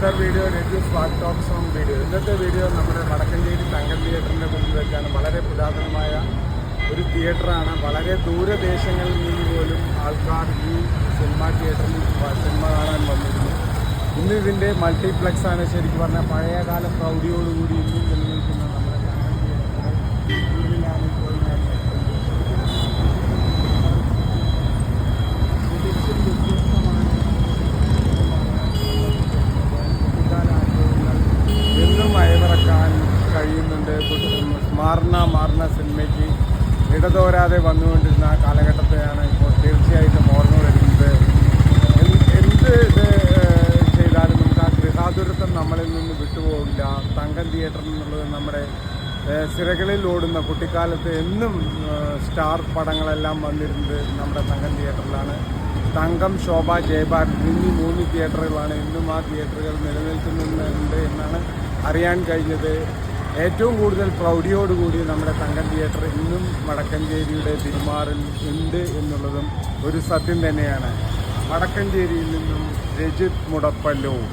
another video, Review Swag Talks on video. ഇന്നത്തെ video നമ്മുടെ വടക്കഞ്ചേരി തങ്കം തിയേറ്ററിൻ്റെ മുന്നിൽ വെച്ചാണ്. വളരെ പുരാതനമായ ഒരു തിയേറ്ററാണ്. വളരെ ദൂരദേശങ്ങളിൽ നിന്ന് പോലും ആൾക്കാർ ഈ സിനിമ തിയേറ്ററിൽ സിനിമ കാണാൻ വന്നിരുന്നു. ഇന്ന് ഇതിൻ്റെ മൾട്ടിപ്ലക്സ് ആണ്. ശരിക്കും പറഞ്ഞാൽ പഴയകാല പ്രൗഢിയോടുകൂടി ഇന്നും നിലനിൽക്കുന്ന നമ്മുടെ തങ്കം തിയേറ്ററിൻ്റെ ഉള്ളിലാണ് ഇപ്പോൾ ഞാൻ കഴിയുന്നുണ്ട്. മാറുന്ന സിനിമയ്ക്ക് ഇടതോരാതെ വന്നുകൊണ്ടിരുന്ന ആ കാലഘട്ടത്തെയാണ് ഇപ്പോൾ തീർച്ചയായിട്ടും ഓർമ്മ വരുന്നത്. എന്ത് ഇത് ചെയ്താലും നമുക്ക് ആ ഗൃഹാതുരത്വം നമ്മളിൽ നിന്ന് വിട്ടുപോകില്ല. തങ്കം തിയേറ്റർ എന്നുള്ളത് നമ്മുടെ സിരകളിൽ ഓടുന്ന കുട്ടിക്കാലത്ത് എന്നും സ്റ്റാർ പടങ്ങളെല്ലാം വന്നിരുന്നത് നമ്മുടെ തങ്കം തിയേറ്ററിലാണ്. തങ്കം, ശോഭ, ജയഭാരത് എന്നീ 3 തിയേറ്ററുകളാണ് ഇന്നും ആ തിയേറ്ററുകൾ നിലനിൽക്കുന്നുണ്ട് എന്നാണ് അറിയാൻ കഴിഞ്ഞത്. ഏറ്റവും കൂടുതൽ പ്രൗഢിയോടുകൂടി നമ്മുടെ തങ്കം തിയേറ്റർ ഇന്നും വടക്കഞ്ചേരിയുടെ തിരുമാറിൽ ഉണ്ട് എന്നുള്ളതും ഒരു സത്യം തന്നെയാണ്. വടക്കഞ്ചേരിയിൽ നിന്നും രജിത് മുടപ്പല്ലൂർ.